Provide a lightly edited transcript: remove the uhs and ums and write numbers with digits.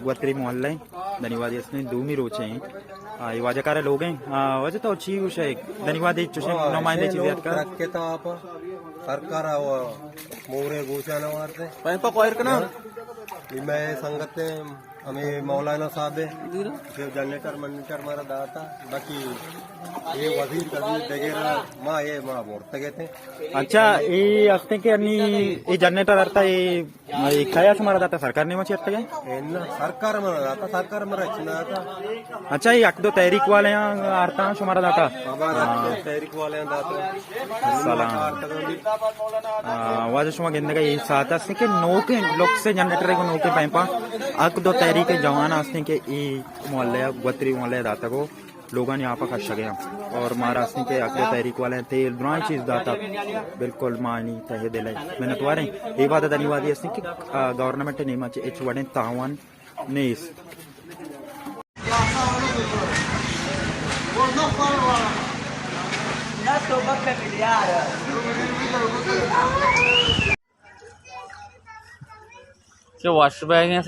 gwatri mohalle धन्यवाद इसने दूमी रोचे हैं ये वाजकार लोग हैं वजह तो अच्छी कुछ है धन्यवाद चुसे नुमाइंदे चीज़ का के तो आप सरकार मोरे घोषणा वारते पैपा कोयर कना मैं संगते हमें मौलाना साहब है जो जनरेटर मॉनिटर मारा दाता बाकी ये वजीर कबीर वगैरह माँ ये माँ मोड़ते गए थे अच्छा ये असते के अन्नी ये जनरेटर अर्थ ये खाया से मारा जाता सरकार ने मची अर्थ गए सरकार मारा दाता सरकार मारा चिना था अच्छा ये एक दो तहरीक वाले यहाँ आरता से मारा जाता तहरीक वाले दाता सलाम वाजह शुमा गेंदे का ये साथ असते के नौके लोग से जनरेटर को नौके पैंपा एक दो तहरीक जवान असते के ये मोहल्ले gwatri मोहल्ले दाता को लोगों ने यहाँ पर खर्च गया और महाराष्ट्र के अगले तहरीक वाले तेल दुराई चीज दाता बिल्कुल मानी तहे दिल मैंने तो ये बात धन्यवाद ये कि गवर्नमेंट ने मचे एच वडे तावन नेस वाश बैग है